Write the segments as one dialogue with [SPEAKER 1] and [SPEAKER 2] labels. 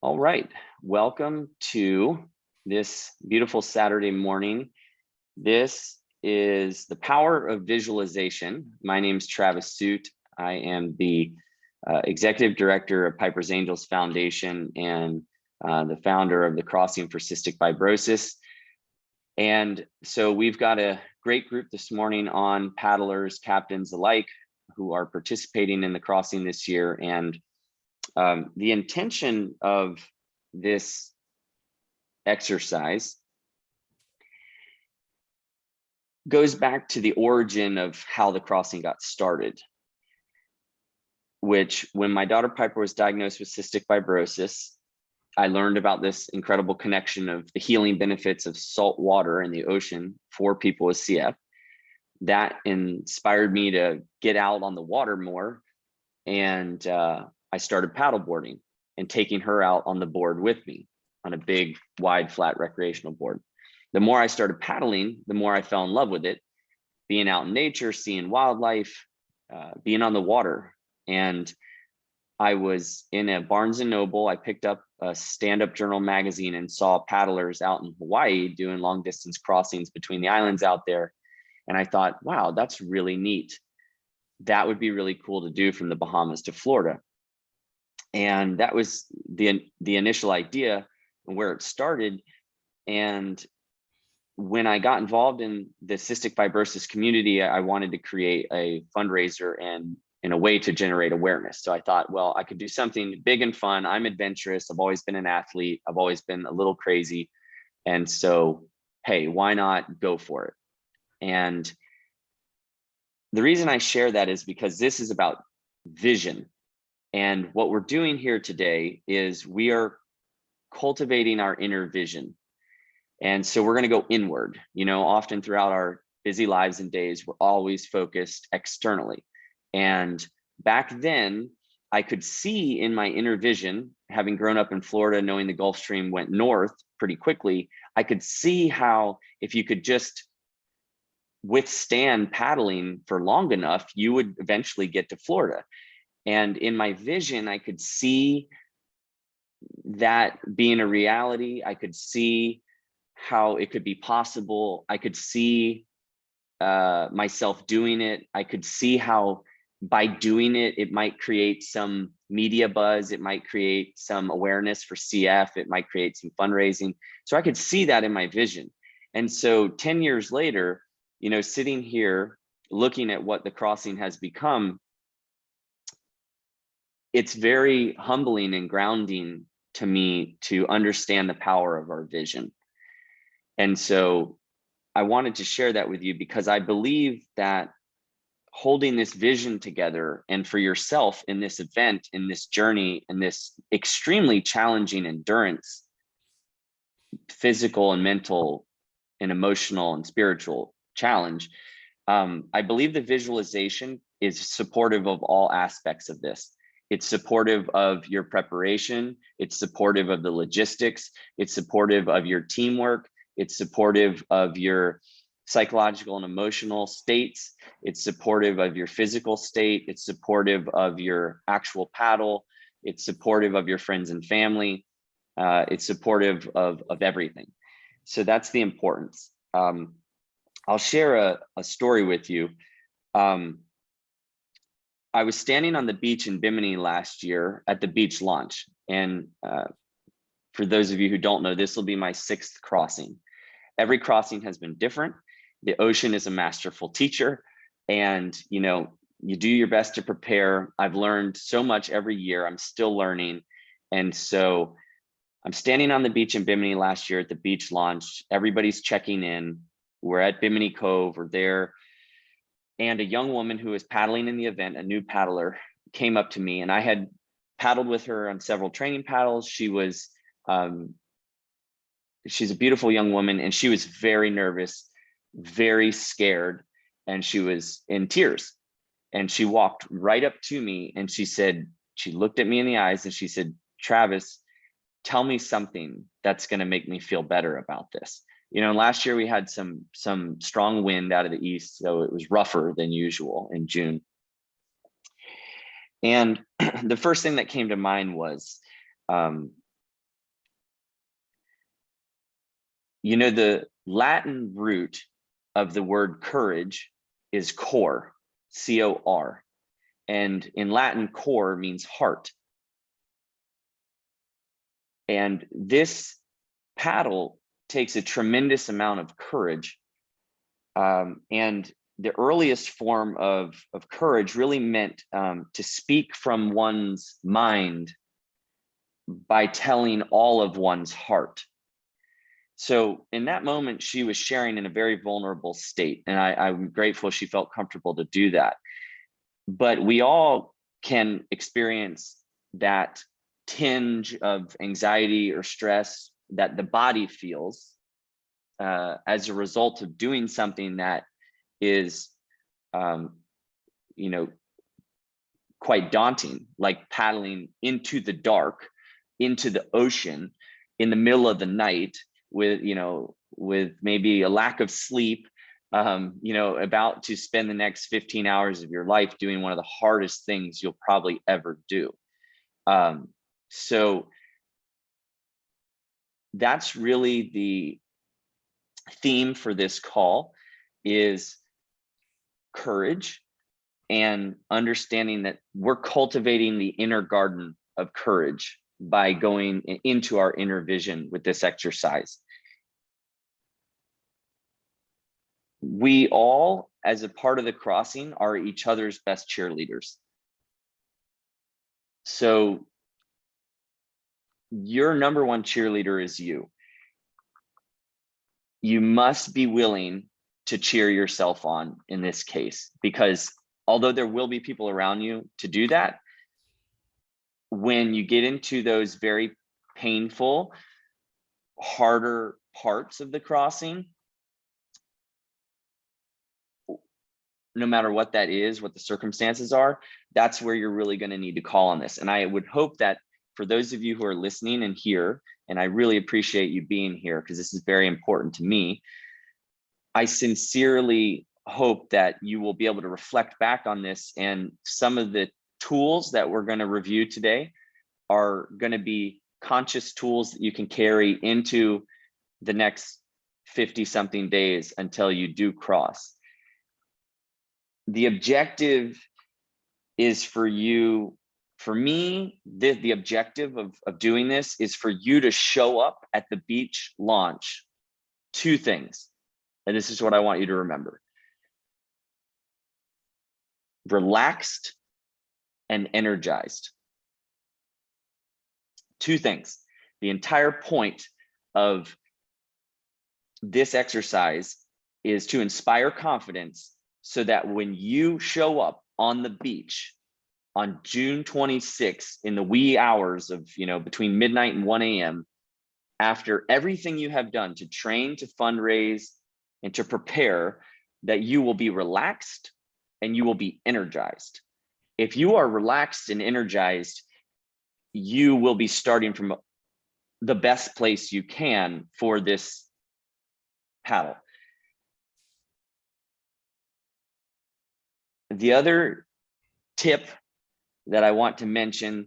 [SPEAKER 1] All right, welcome to this beautiful Saturday morning. This is the power of visualization. My name is Travis Suit. I am the Executive Director of Piper's Angels Foundation and the founder of the Crossing for Cystic Fibrosis. And so we've got a great group this morning on paddlers, captains alike, who are participating in the crossing this year. And the intention of this exercise goes back to the origin of how the crossing got started, which when my daughter Piper was diagnosed with cystic fibrosis, I learned about this incredible connection of the healing benefits of salt water in the ocean for people with CF. That inspired me to get out on the water more. And I started paddleboarding and taking her out on the board with me on a big, wide, flat recreational board. The more I started paddling, the more I fell in love with it, being out in nature, seeing wildlife, being on the water. And I was in a Barnes & Noble. I picked up a stand-up journal magazine and saw paddlers out in Hawaii doing long distance crossings between the islands out there. And I thought, wow, that's really neat. That would be really cool to do from the Bahamas to Florida. And that was the initial idea and where it started. And when I got involved in the cystic fibrosis community, I wanted to create a fundraiser and in a way to generate awareness. So I thought, well, I could do something big and fun. I'm adventurous. I've always been an athlete. I've always been a little crazy. And so, hey, why not go for it? And the reason I share that is because this is about vision. And what we're doing here today is we are cultivating our inner vision. And so we're going to go inward. You know, often throughout our busy lives and days, we're always focused externally. And back then, I could see in my inner vision, having grown up in Florida, knowing the Gulf Stream went north pretty quickly, I could see how if you could just withstand paddling for long enough, you would eventually get to Florida. And in my vision, I could see that being a reality. I could see how it could be possible. I could see myself doing it. I could see how by doing it, it might create some media buzz. It might create some awareness for CF. It might create some fundraising. So I could see that in my vision. And so 10 years later, you know, sitting here looking at what the crossing has become, it's very humbling and grounding to me to understand the power of our vision. And so I wanted to share that with you because I believe that holding this vision together and for yourself in this event, in this journey, in this extremely challenging endurance, physical and mental and emotional and spiritual challenge, I believe the visualization is supportive of all aspects of this. It's supportive of your preparation. It's supportive of the logistics. It's supportive of your teamwork. It's supportive of your psychological and emotional states. It's supportive of your physical state. It's supportive of your actual paddle. It's supportive of your friends and family. It's supportive of everything. So that's the importance. I'll share a story with you. I was standing on the beach in Bimini last year at the beach launch. And for those of you who don't know, this will be my 6th crossing. Every crossing has been different. The ocean is a masterful teacher. And, you know, you do your best to prepare. I've learned so much every year. I'm still learning. And so I'm standing on the beach in Bimini last year at the beach launch. Everybody's checking in. We're at Bimini Cove. We're there. And a young woman who was paddling in the event, a new paddler, came up to me, and I had paddled with her on several training paddles. She was, she's a beautiful young woman, and she was very nervous, very scared, and she was in tears. And she walked right up to me and she said, she looked at me in the eyes and she said, "Travis, tell me something that's going to make me feel better about this." You know, last year we had some strong wind out of the east, so it was rougher than usual in June. And the first thing that came to mind was You know, the Latin root of the word courage is cor, C-O-R. And in Latin, cor means heart. And this paddle takes a tremendous amount of courage. And the earliest form of courage really meant to speak from one's mind by telling all of one's heart. So in that moment, she was sharing in a very vulnerable state. And I'm grateful she felt comfortable to do that. But we all can experience that tinge of anxiety or stress that the body feels as a result of doing something that is, you know, quite daunting, like paddling into the dark, into the ocean in the middle of the night with, you know, with maybe a lack of sleep, you know, about to spend the next 15 hours of your life doing one of the hardest things you'll probably ever do. So that's really the theme for this call, is courage, and understanding that we're cultivating the inner garden of courage by going into our inner vision with this exercise. We all, as a part of the crossing, are each other's best cheerleaders. So your number one cheerleader is you. You must be willing to cheer yourself on in this case, because although there will be people around you to do that, when you get into those very painful, harder parts of the crossing, no matter what that is, what the circumstances are, that's where you're really going to need to call on this. And I would hope that for those of you who are listening and here, and I really appreciate you being here because this is very important to me, I sincerely hope that you will be able to reflect back on this, and some of the tools that we're going to review today are going to be conscious tools that you can carry into the next 50 something days until you do cross. The objective is for you, for me, the objective of doing this is for you to show up at the beach launch. Two things, and this is what I want you to remember: relaxed and energized. Two things. The entire point of this exercise is to inspire confidence, so that when you show up on the beach on June 26th in the wee hours of, you know, between midnight and 1 a.m., after everything you have done to train, to fundraise, and to prepare, that you will be relaxed and you will be energized. If you are relaxed and energized, you will be starting from the best place you can for this paddle. The other tip that I want to mention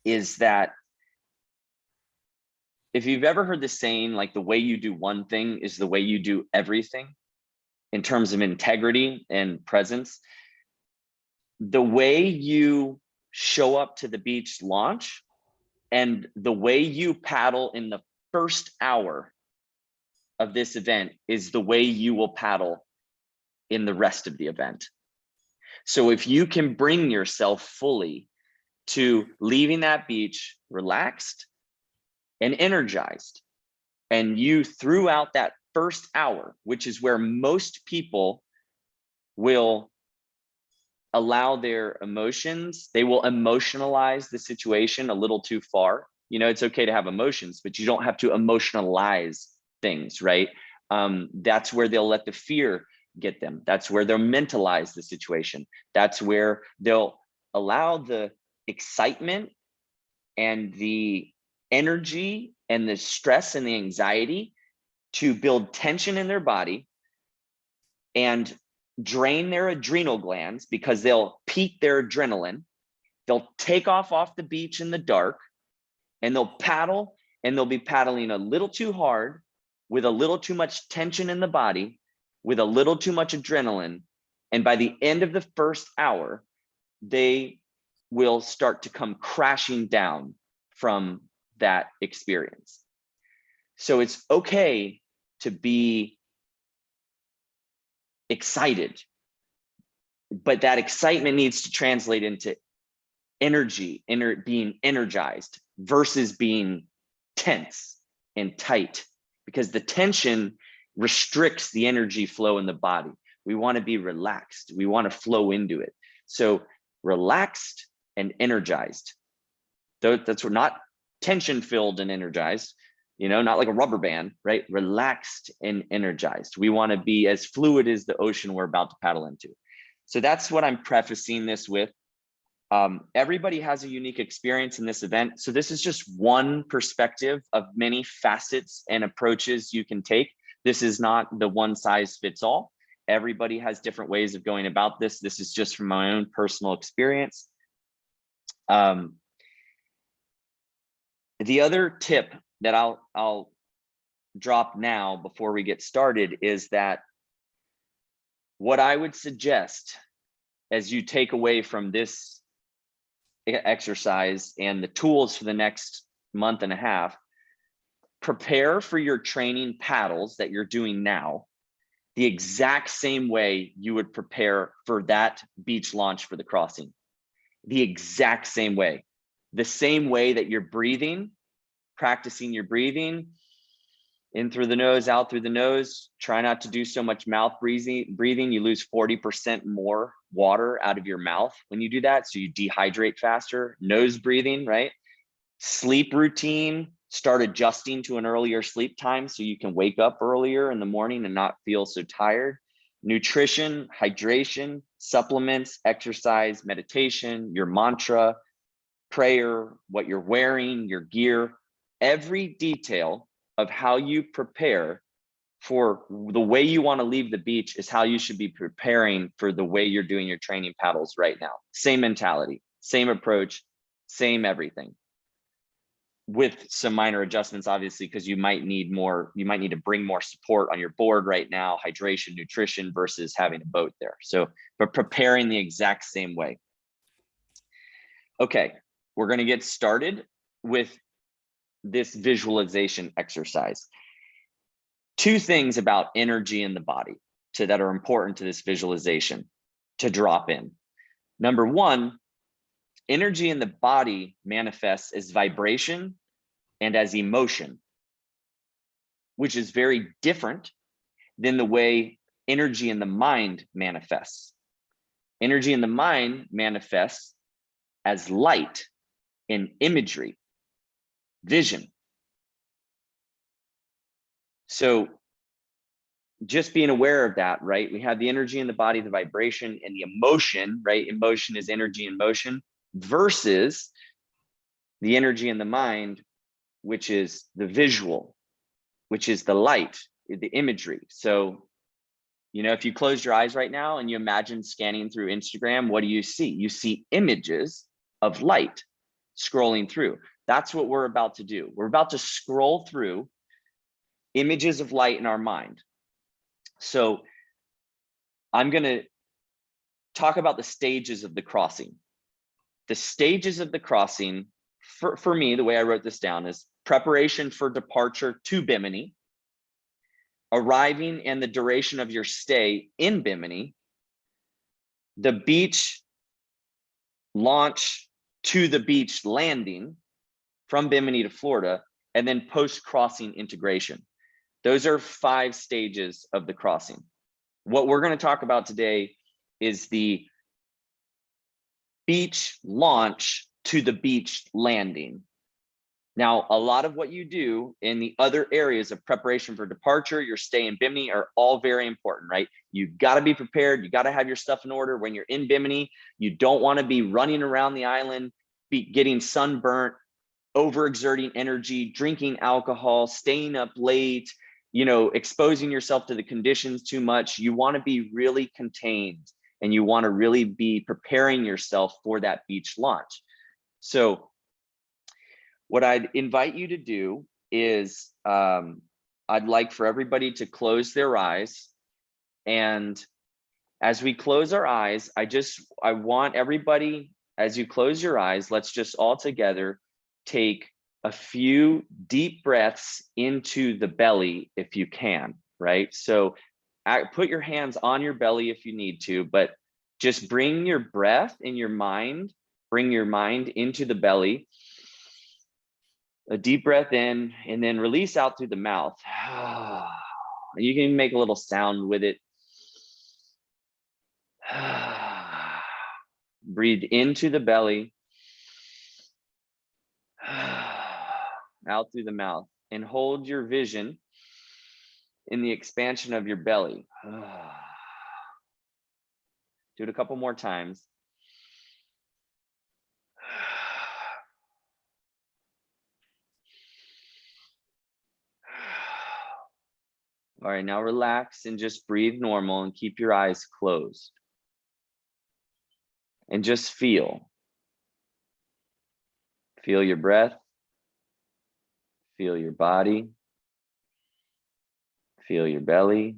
[SPEAKER 1] is that if you've ever heard the saying, like, the way you do one thing is the way you do everything, in terms of integrity and presence, the way you show up to the beach launch and the way you paddle in the first hour of this event is the way you will paddle in the rest of the event. So if you can bring yourself fully to leaving that beach relaxed and energized, and you throughout that first hour, which is where most people will allow their emotions, they will emotionalize the situation a little too far. You know, it's okay to have emotions, but you don't have to emotionalize things, right? That's where they'll let the fear get them. That's where they'll mentalize the situation. That's where they'll allow the excitement and the energy and the stress and the anxiety to build tension in their body and drain their adrenal glands, because they'll peak their adrenaline. They'll take off the beach in the dark, and they'll paddle, and they'll be paddling a little too hard with a little too much tension in the body, with a little too much adrenaline. And by the end of the first hour, they will start to come crashing down from that experience. So it's okay to be excited, but that excitement needs to translate into energy, being energized versus being tense and tight, because the tension restricts the energy flow in the body. We want to be relaxed. We want to flow into it. So relaxed and energized. That's not tension filled and energized, not like a rubber band, right? Relaxed and energized. We want to be as fluid as the ocean we're about to paddle into. So that's what I'm prefacing this with. Everybody has a unique experience in this event. So this is just one perspective of many facets and approaches you can take. This is not the one size fits all. Everybody has different ways of going about this. This is just from my own personal experience. The other tip that I'll drop now before we get started is that what I would suggest as you take away from this exercise and the tools for the next month and a half, prepare for your training paddles that you're doing now the exact same way you would prepare for that beach launch for the crossing. The exact same way. The same way that you're breathing, practicing your breathing, in through the nose, out through the nose. Try not to do so much mouth breathing. You lose 40% more water out of your mouth when you do that. So you dehydrate faster. Nose breathing, right? Sleep routine. Start adjusting to an earlier sleep time so you can wake up earlier in the morning and not feel so tired. Nutrition, hydration, supplements, exercise, meditation, your mantra, prayer, what you're wearing, your gear, every detail of how you prepare for the way you want to leave the beach is how you should be preparing for the way you're doing your training paddles right now. Same mentality, same approach, same everything, with some minor adjustments, obviously, because you might need to bring more support on your board right now, hydration, nutrition versus having a boat there. So, but preparing the exact same way. Okay, we're going to get started with this visualization exercise. Two things about energy in the body that are important to this visualization to drop in. Number one, energy in the body manifests as vibration and as emotion, which is very different than the way energy in the mind manifests. Energy in the mind manifests as light and imagery, vision. So just being aware of that, right? We have the energy in the body, the vibration, and the emotion, right? Emotion is energy in motion versus the energy in the mind, which is the visual, which is the light, the imagery. So, if you close your eyes right now and you imagine scanning through Instagram, what do you see? You see images of light scrolling through. That's what we're about to do. We're about to scroll through images of light in our mind. So I'm going to talk about the stages of the crossing. The stages of the crossing, for me, the way I wrote this down is preparation for departure to Bimini, arriving and the duration of your stay in Bimini, the beach launch to the beach landing from Bimini to Florida, and then post-crossing integration. Those are 5 stages of the crossing. What we're going to talk about today is the beach launch to the beach landing. Now, a lot of what you do in the other areas of preparation for departure, your stay in Bimini, are all very important, right? You've got to be prepared. You got to have your stuff in order. When you're in Bimini, you don't want to be running around the island, getting sunburnt, overexerting energy, drinking alcohol, staying up late, exposing yourself to the conditions too much. You want to be really contained and you want to really be preparing yourself for that beach launch. So what I'd invite you to do is I'd like for everybody to close their eyes. And as we close our eyes, I want everybody, as you close your eyes, let's just all together take a few deep breaths into the belly if you can, right? So put your hands on your belly if you need to, but just bring your breath in your mind, bring your mind into the belly. A deep breath in and then release out through the mouth. You can make a little sound with it. Breathe into the belly, out through the mouth, and hold your vision in the expansion of your belly. Do it a couple more times. All right, now relax and just breathe normal and keep your eyes closed. And just feel. Feel your breath. Feel your body. Feel your belly.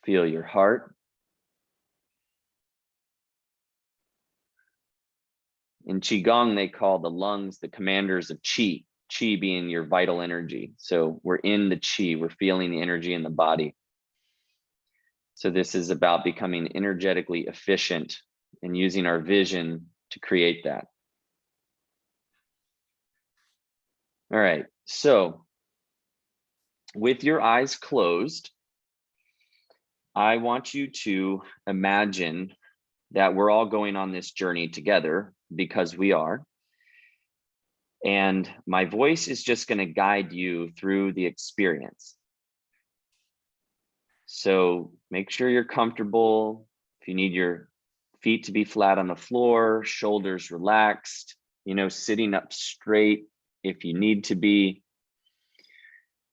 [SPEAKER 1] Feel your heart. In Qigong, they call the lungs the commanders of Qi, Qi being your vital energy. So we're in the Qi, we're feeling the energy in the body. So this is about becoming energetically efficient and using our vision to create that. All right, so with your eyes closed, I want you to imagine that we're all going on this journey together, because we are. And my voice is just going to guide you through the experience. So make sure you're comfortable. If you need your feet to be flat on the floor, shoulders relaxed, sitting up straight if you need to be.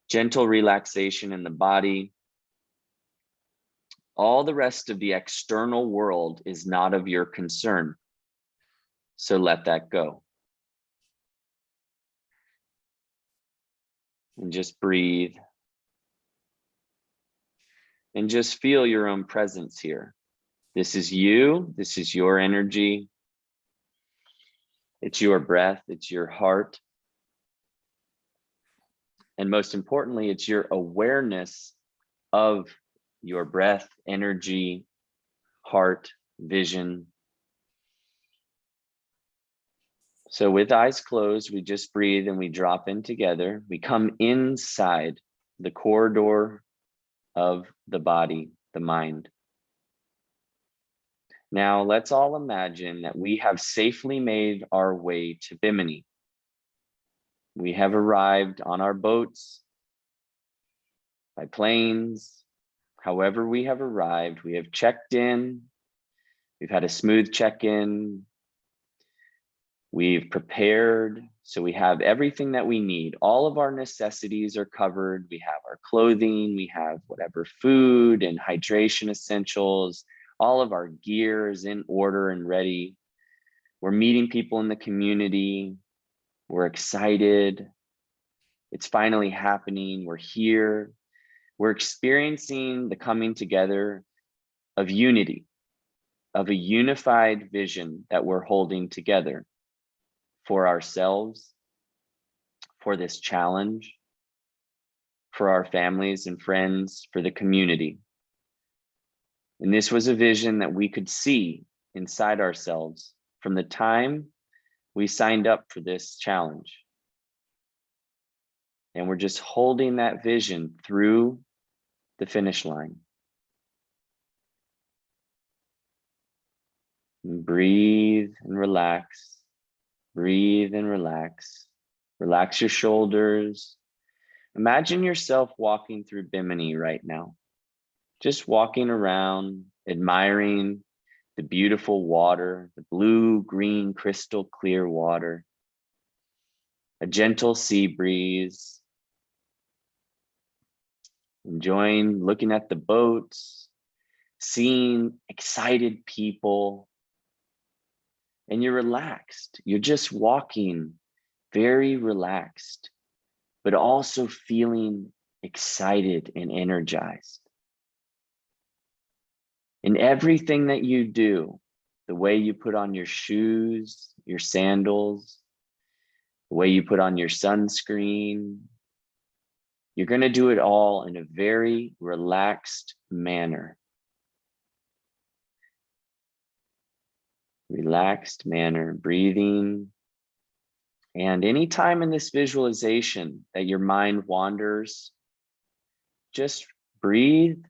[SPEAKER 1] Gentle relaxation in the body. All the rest of the external world is not of your concern. So let that go. And just breathe. And just feel your own presence here. This is you. This is your energy. It's your breath. It's your heart. And most importantly, it's your awareness of your breath, energy, heart, vision. So with eyes closed, we just breathe and we drop in together. We come inside the corridor of the body, the mind. Now let's all imagine that we have safely made our way to Bimini. We have arrived on our boats, by planes, however we have arrived. We have checked in. We've had a smooth check-in. We've prepared. So we have everything that we need. All of our necessities are covered. We have our clothing. We have whatever food and hydration essentials. All of our gear is in order and ready. We're meeting people in the community. We're excited. It's finally happening. We're here. We're experiencing the coming together of unity, of a unified vision that we're holding together for ourselves, for this challenge, for our families and friends, for the community. And this was a vision that we could see inside ourselves from the time we signed up for this challenge. And we're just holding that vision through the finish line. And breathe and relax. Breathe and relax. Relax your shoulders. Imagine yourself walking through Bimini right now. Just walking around, admiring the beautiful water, the blue, green, crystal clear water. A gentle sea breeze. Enjoying looking at the boats, seeing excited people, and you're relaxed. You're just walking very relaxed, but also feeling excited and energized. In everything that you do, the way you put on your shoes, your sandals, the way you put on your sunscreen, you're going to do it all in a very relaxed manner. Relaxed manner, breathing. And anytime in this visualization that your mind wanders, just breathe,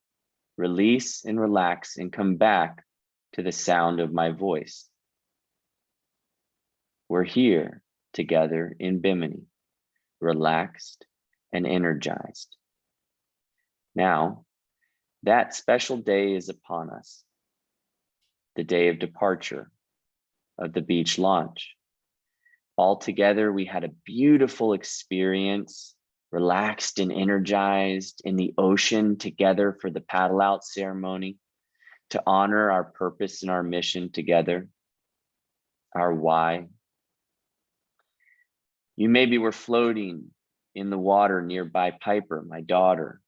[SPEAKER 1] release, and relax, and come back to the sound of my voice. We're here together in Bimini, relaxed and energized. Now, that special day is upon us, the day of departure of the beach launch. All together, we had a beautiful experience, relaxed and energized in the ocean together for the paddle out ceremony, to honor our purpose and our mission together, our why. You maybe were floating in the water nearby Piper, my daughter,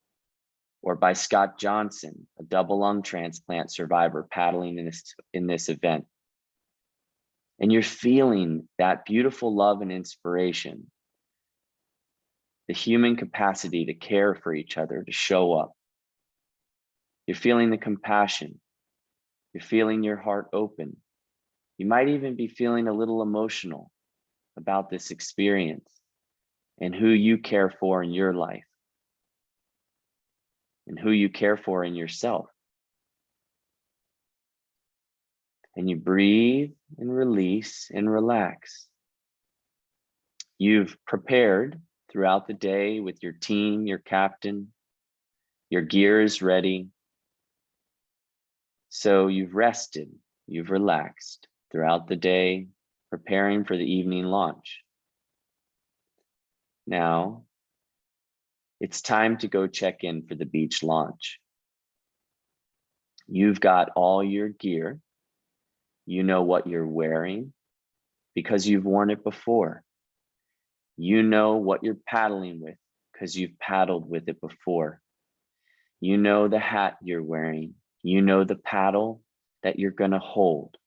[SPEAKER 1] or by Scott Johnson, a double lung transplant survivor paddling in this event. And you're feeling that beautiful love and inspiration, the human capacity to care for each other, to show up. You're feeling the compassion. You're feeling your heart open. You might even be feeling a little emotional about this experience and who you care for in your life and who you care for in yourself. And you breathe and release and relax. You've prepared throughout the day with your team, your captain, your gear is ready. So you've rested, you've relaxed throughout the day, preparing for the evening launch. Now, it's time to go check in for the beach launch. You've got all your gear. You know what you're wearing because you've worn it before. You know what you're paddling with because you've paddled with it before. You know the hat you're wearing. You know the paddle that you're going to hold.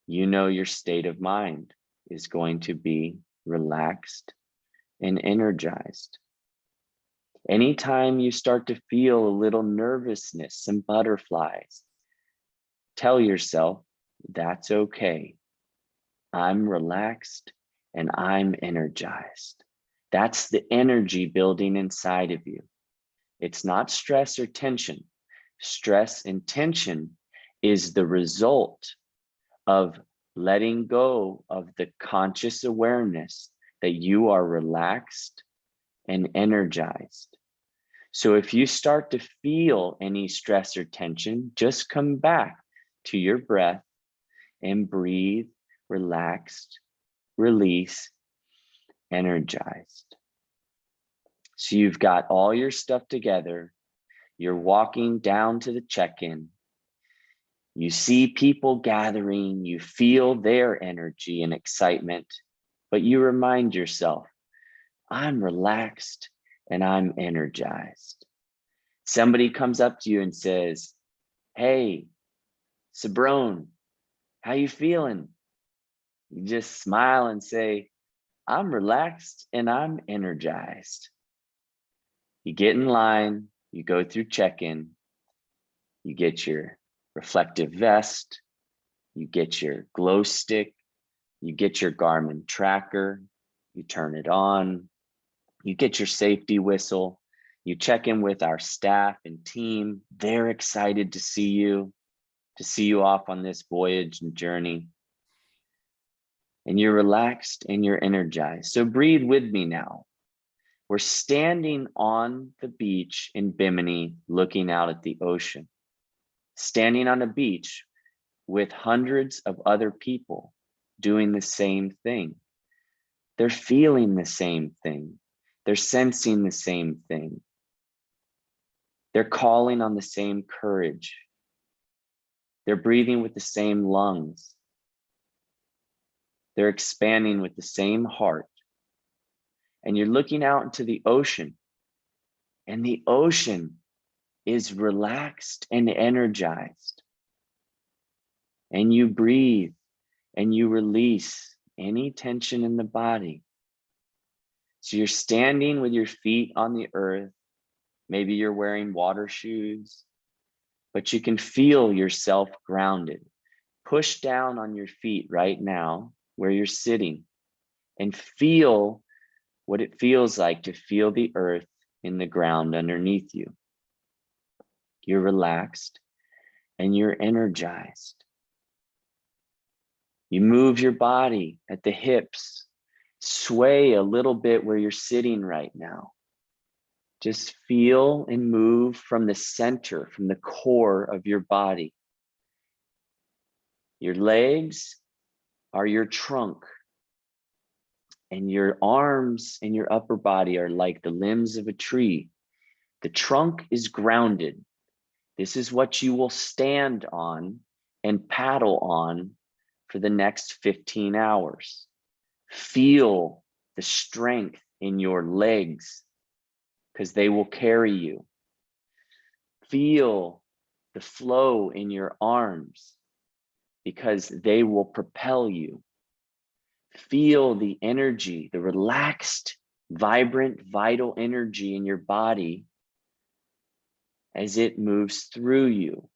[SPEAKER 1] You know your state of mind is going to be relaxed and energized. Anytime you start to feel a little nervousness, some butterflies, tell yourself, that's okay. I'm relaxed and I'm energized. That's the energy building inside of you. It's not stress or tension. Stress and tension is the result of letting go of the conscious awareness that you are relaxed and energized. So if you start to feel any stress or tension, just come back to your breath and breathe, relaxed, release, energized. So you've got all your stuff together. You're walking down to the check-in. You see people gathering, you feel their energy and excitement, but you remind yourself, I'm relaxed and I'm energized. Somebody comes up to you and says, hey, Sabrone, how you feeling? You just smile and say, I'm relaxed and I'm energized. You get in line, you go through check-in, you get your reflective vest, you get your glow stick, you get your Garmin tracker, you turn it on, you get your safety whistle, you check in with our staff and team. They're excited to see you off on this voyage and journey. And you're relaxed and you're energized. So breathe with me now. We're standing on the beach in Bimini, looking out at the ocean, standing on a beach with hundreds of other people doing the same thing. They're feeling the same thing. They're sensing the same thing. They're calling on the same courage. They're breathing with the same lungs. They're expanding with the same heart. And you're looking out into the ocean, and the ocean is relaxed and energized. And you breathe and you release any tension in the body. So you're standing with your feet on the earth. Maybe you're wearing water shoes, but you can feel yourself grounded. Push down on your feet right now where you're sitting and feel what it feels like to feel the earth in the ground underneath you. You're relaxed and you're energized. You move your body at the hips, sway a little bit where you're sitting right now. Just feel and move from the center, from the core of your body. Your legs are your trunk, and your arms and your upper body are like the limbs of a tree. The trunk is grounded. This is what you will stand on and paddle on for the next 15 hours. Feel the strength in your legs because they will carry you. Feel the flow in your arms because they will propel you. Feel the energy, the relaxed, vibrant, vital energy in your body as it moves through you.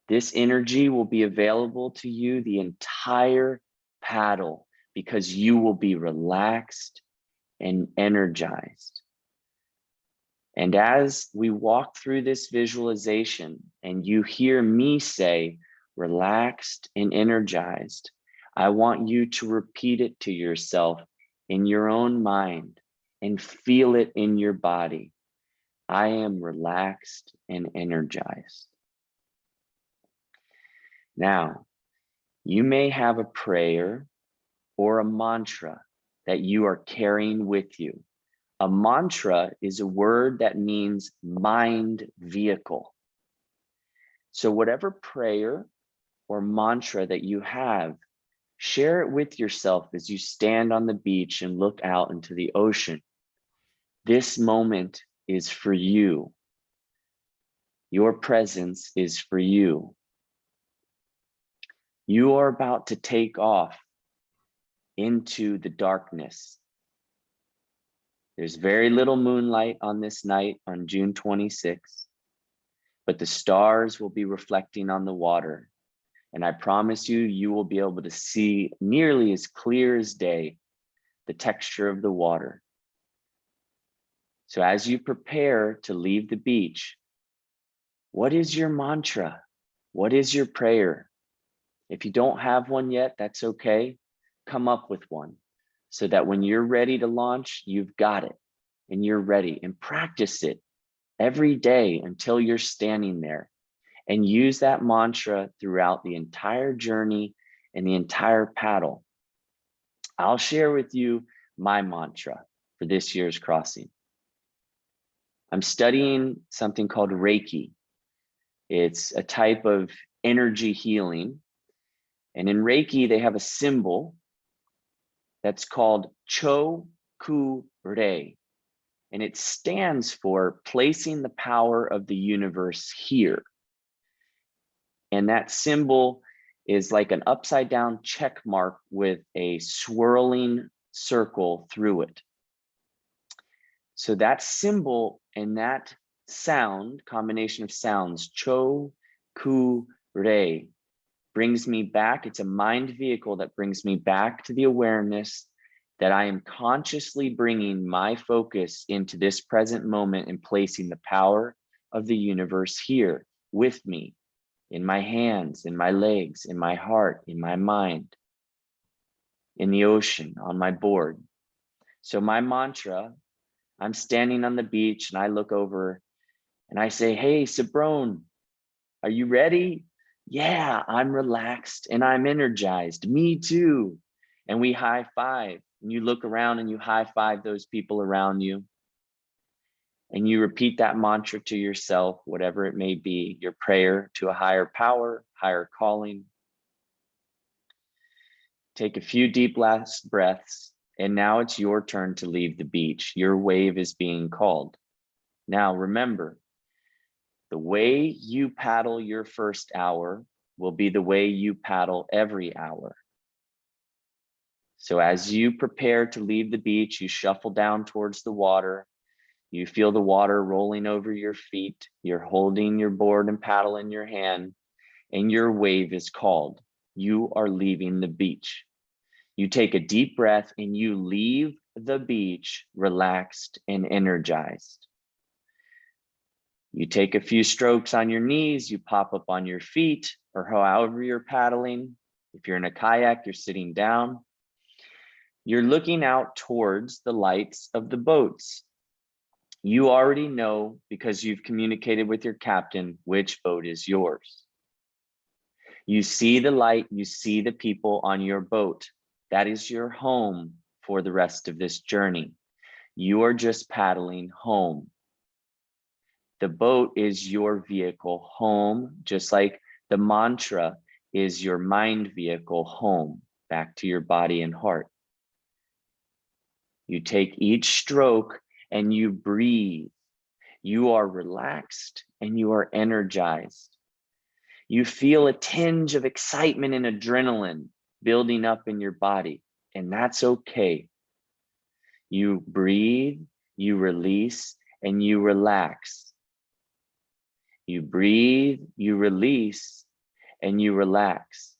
[SPEAKER 1] This energy will be available to you the entire paddle because you will be relaxed and energized. And as we walk through this visualization and you hear me say, relaxed and energized, I want you to repeat it to yourself in your own mind and feel it in your body. I am relaxed and energized. Now, you may have a prayer or a mantra that you are carrying with you. A mantra is a word that means mind vehicle. So whatever prayer or mantra that you have, share it with yourself as you stand on the beach and look out into the ocean. This moment is for you. Your presence is for you. You are about to take off into the darkness. There's very little moonlight on this night on June 26th, but the stars will be reflecting on the water. And I promise you, you will be able to see nearly as clear as day the texture of the water. So as you prepare to leave the beach, what is your mantra? What is your prayer? If you don't have one yet, that's okay. Come up with one so that when you're ready to launch, you've got it and you're ready, and practice it every day until you're standing there, and use that mantra throughout the entire journey and the entire paddle. I'll share with you my mantra for this year's crossing. I'm studying something called Reiki. It's a type of energy healing. And in Reiki, they have a symbol that's called Cho-ku-rei. And it stands for placing the power of the universe here. And that symbol is like an upside down check mark with a swirling circle through it. So that symbol and that sound, combination of sounds, Cho-ku-rei, brings me back. It's a mind vehicle that brings me back to the awareness that I am consciously bringing my focus into this present moment and placing the power of the universe here with me, in my hands, in my legs, in my heart, in my mind, in the ocean, on my board. So my mantra, I'm standing on the beach and I look over and I say, hey, Sabrone, are you ready? Yeah, I'm relaxed and I'm energized. Me too. And we high five. And you look around and you high five those people around you. And you repeat that mantra to yourself, whatever it may be, your prayer to a higher power, higher calling. Take a few deep last breaths, and now it's your turn to leave the beach. Your wave is being called. Now remember, the way you paddle your first hour will be the way you paddle every hour. So as you prepare to leave the beach, you shuffle down towards the water. You feel the water rolling over your feet. You're holding your board and paddle in your hand, and your wave is called. You are leaving the beach. You take a deep breath and you leave the beach relaxed and energized. You take a few strokes on your knees, you pop up on your feet, or however you're paddling. If you're in a kayak, you're sitting down. You're looking out towards the lights of the boats. You already know, because you've communicated with your captain, which boat is yours. You see the light, you see the people on your boat. That is your home for the rest of this journey. You are just paddling home. The boat is your vehicle home, just like the mantra is your mind vehicle home, back to your body and heart. You take each stroke and you breathe. You are relaxed and you are energized. You feel a tinge of excitement and adrenaline building up in your body, and that's okay. You breathe, you release, and you relax. You breathe, you release, and you relax.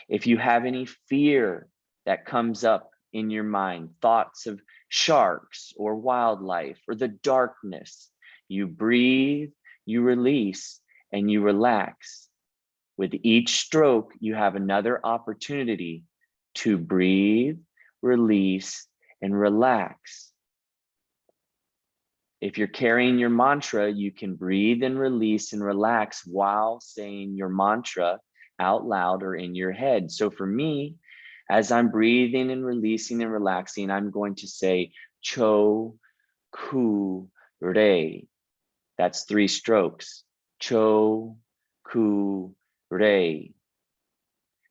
[SPEAKER 1] If you have any fear that comes up in your mind, thoughts of sharks or wildlife or the darkness, you breathe, you release, and you relax. With each stroke, you have another opportunity to breathe, release, and relax. If you're carrying your mantra, you can breathe and release and relax while saying your mantra out loud or in your head. So for me, as I'm breathing and releasing and relaxing, I'm going to say cho, ku, re. That's 3 strokes. Cho, ku, re.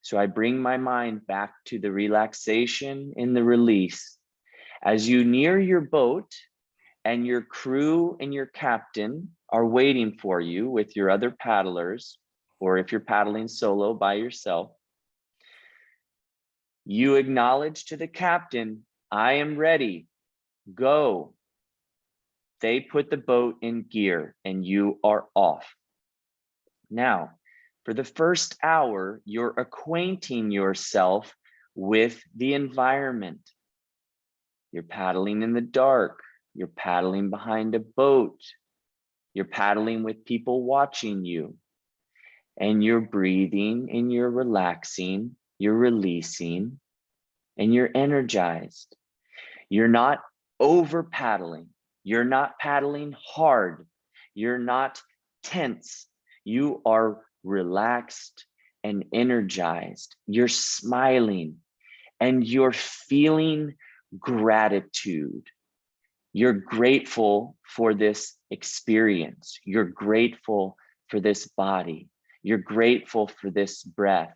[SPEAKER 1] So I bring my mind back to the relaxation and the release. As you near your boat and your crew and your captain are waiting for you with your other paddlers, or if you're paddling solo by yourself, you acknowledge to the captain, I am ready, go. They put the boat in gear and you are off. Now, for the first hour, you're acquainting yourself with the environment. You're paddling in the dark. You're paddling behind a boat. You're paddling with people watching you. And you're breathing and you're relaxing, you're releasing, and you're energized. You're not over paddling. You're not paddling hard. You're not tense. You are relaxed and energized. You're smiling and you're feeling gratitude. You're grateful for this experience. You're grateful for this body. You're grateful for this breath.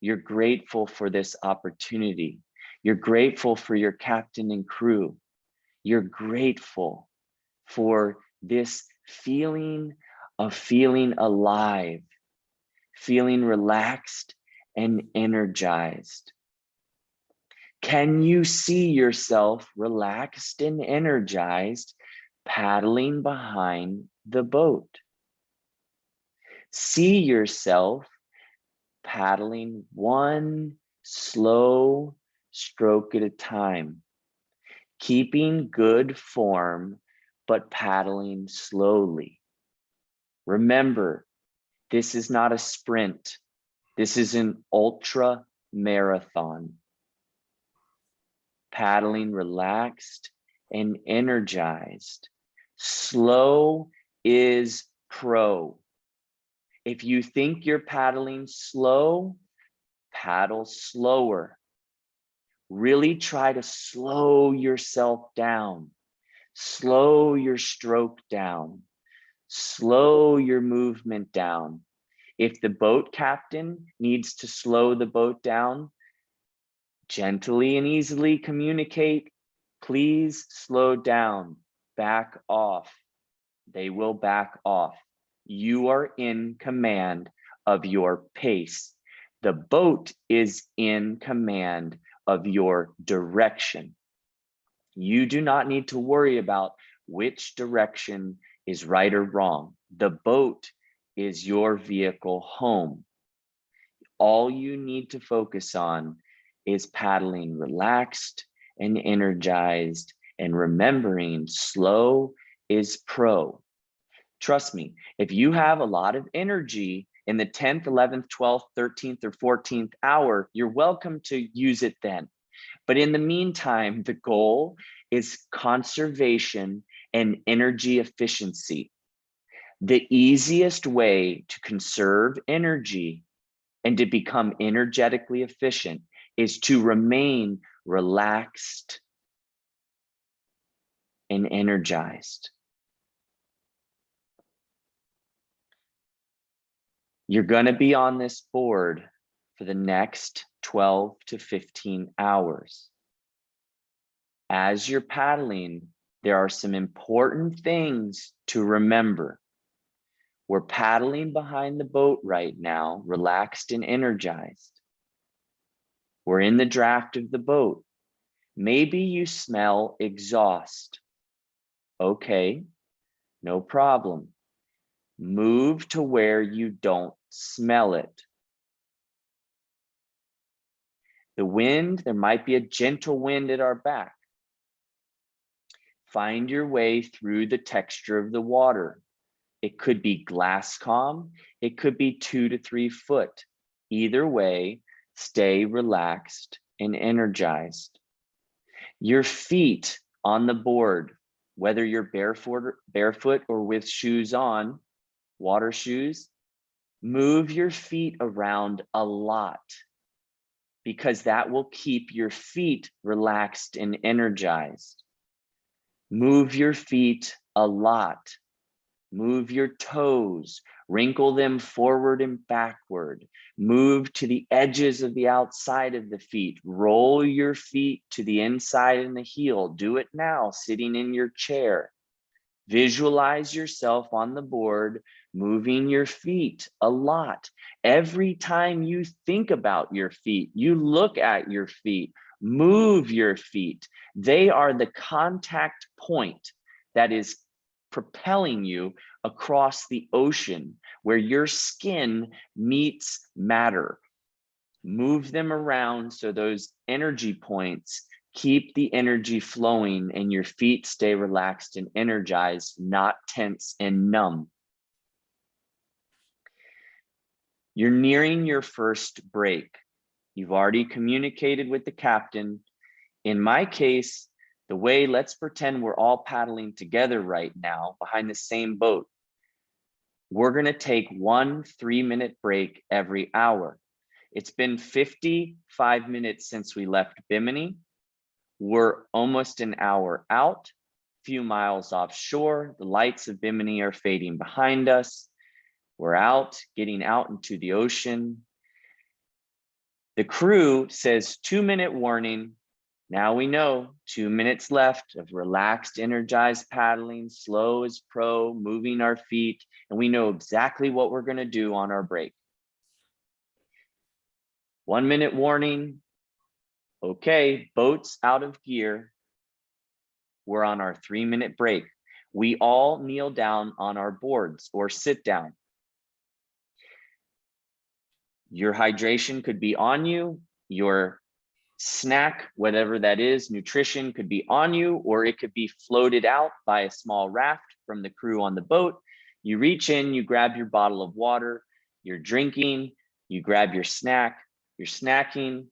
[SPEAKER 1] You're grateful for this opportunity. You're grateful for your captain and crew. You're grateful for this feeling of feeling alive, feeling relaxed and energized. Can you see yourself relaxed and energized paddling behind the boat? See yourself paddling one slow stroke at a time, keeping good form, but paddling slowly. Remember, this is not a sprint. This is an ultra marathon. Paddling relaxed and energized. Slow is pro. If you think you're paddling slow, paddle slower. Really try to slow yourself down. Slow your stroke down. Slow your movement down. If the boat captain needs to slow the boat down, Gently and easily communicate. Please slow down, back off. They will back off. You are in command of your pace. The boat is in command of your direction. You do not need to worry about which direction is right or wrong. The boat is your vehicle home. All you need to focus on is paddling relaxed and energized and remembering slow is pro. Trust me, if you have a lot of energy in the 10th, 11th, 12th, 13th, or 14th hour, you're welcome to use it then. But in the meantime, the goal is conservation and energy efficiency. The easiest way to conserve energy and to become energetically efficient is to remain relaxed and energized. You're going to be on this board for the next 12 to 15 hours. As you're paddling, there are some important things to remember. We're paddling behind the boat right now, relaxed and energized. We're in the draft of the boat. Maybe you smell exhaust. Okay, no problem. Move to where you don't smell it. The wind, there might be a gentle wind at our back. Find your way through the texture of the water. It could be glass calm. It could be 2 to 3 foot. Either way, stay relaxed and energized. Your feet on the board, whether you're barefoot or with shoes on, water shoes, move your feet around a lot because that will keep your feet relaxed and energized. Move your feet a lot. Move your toes, wrinkle them forward and backward. Move to the edges of the outside of the feet. Roll your feet to the inside and the heel. Do it now, sitting in your chair. Visualize yourself on the board, moving your feet a lot. Every time you think about your feet, you look at your feet, move your feet. They are the contact point that is propelling you across the ocean where your skin meets matter. Move them around so those energy points keep the energy flowing and your feet stay relaxed and energized, not tense and numb. You're nearing your first break. You've already communicated with the captain. In my case, the way, let's pretend we're all paddling together right now behind the same boat. We're going to take 1 3-minute break every hour. It's been 55 minutes since we left Bimini. We're almost an hour out, few miles offshore. The lights of Bimini are fading behind us. We're out, getting out into the ocean. The crew says 2-minute warning. Now we know 2 minutes left of relaxed, energized paddling, slow as pro, moving our feet, and we know exactly what we're going to do on our break. 1 minute warning. Okay, boats out of gear. We're on our 3-minute break. We all kneel down on our boards or sit down. Your hydration could be on you. Your snack, whatever that is, nutrition could be on you, or it could be floated out by a small raft from the crew on the boat. You reach in, you grab your bottle of water, you're drinking, you grab your snack, you're snacking.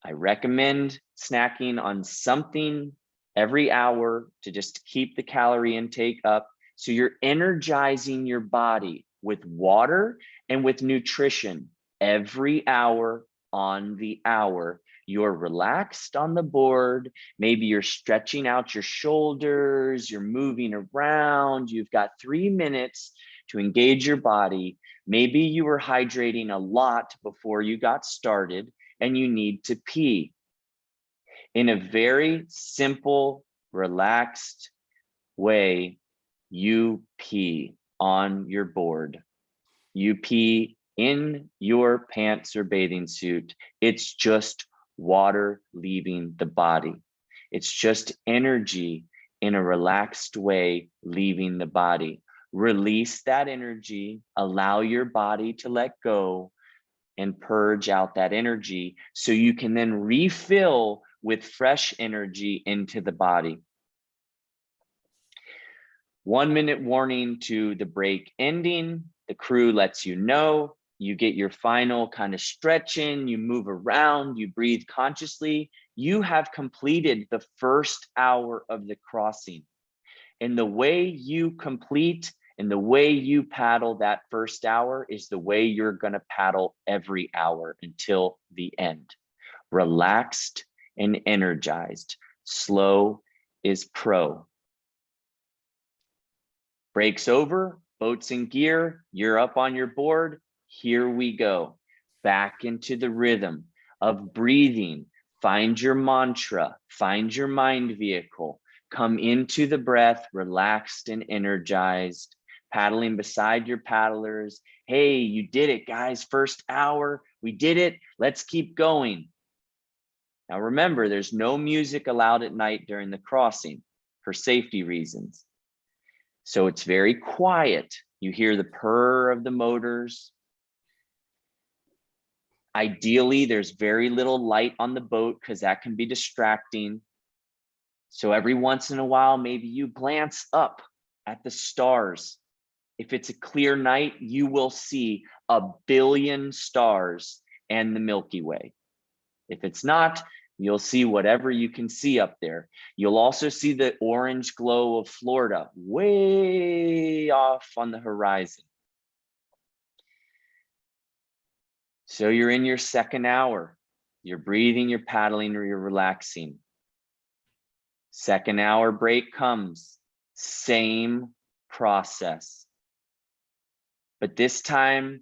[SPEAKER 1] I recommend snacking on something every hour to just keep the calorie intake up. So you're energizing your body with water and with nutrition every hour on the hour. You're relaxed on the board. Maybe you're stretching out your shoulders, you're moving around. You've got 3 minutes to engage your body. Maybe you were hydrating a lot before you got started and you need to pee. In a very simple, relaxed way, you pee on your board. You pee in your pants or bathing suit. It's just water leaving the body. It's just energy in a relaxed way leaving the body. Release that energy, allow your body to let go and purge out that energy so you can then refill with fresh energy into the body. 1 minute warning to the break ending. The crew lets you know. You get your final kind of stretch in, you move around, you breathe consciously. You have completed the first hour of the crossing. And the way you complete and the way you paddle that first hour is the way you're going to paddle every hour until the end. Relaxed and energized. Slow is pro. Breaks over, boats in gear, you're up on your board. Here we go. Back into the rhythm of breathing. Find your mantra, find your mind vehicle. Come into the breath, relaxed and energized, paddling beside your paddlers. Hey, you did it, guys. First hour, we did it. Let's keep going. Now remember, there's no music allowed at night during the crossing for safety reasons. So it's very quiet. You hear the purr of the motors. Ideally, there's very little light on the boat because that can be distracting. So every once in a while, maybe you glance up at the stars. If it's a clear night, you will see 1 billion stars and the Milky Way. If it's not, you'll see whatever you can see up there. You'll also see the orange glow of Florida way off on the horizon. So you're in your second hour. You're breathing, you're paddling, or you're relaxing. Second hour break comes. Same process. But this time,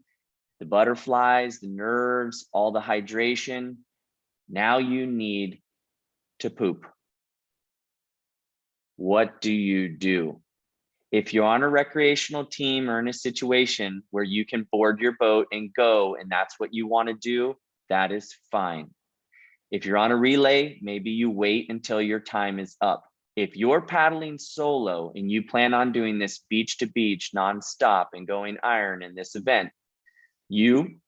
[SPEAKER 1] the butterflies, the nerves, all the hydration, now you need to poop. What do you do? If you're on a recreational team or in a situation where you can board your boat and go, and that's what you want to do, that is fine. If you're on a relay, maybe you wait until your time is up. If you're paddling solo and you plan on doing this beach to beach nonstop and going iron in this event, you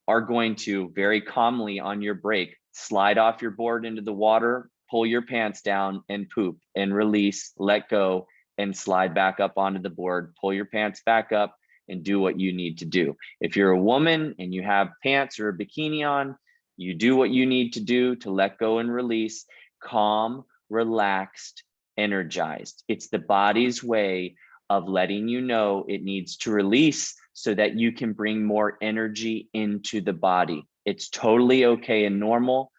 [SPEAKER 1] are going to very calmly on your break, slide off your board into the water, pull your pants down and poop and release, let go, and slide back up onto the board, pull your pants back up and do what you need to do. If you're a woman and you have pants or a bikini on, you do what you need to do to let go and release, calm, relaxed, energized. It's the body's way of letting you know it needs to release so that you can bring more energy into the body. It's totally okay and normal.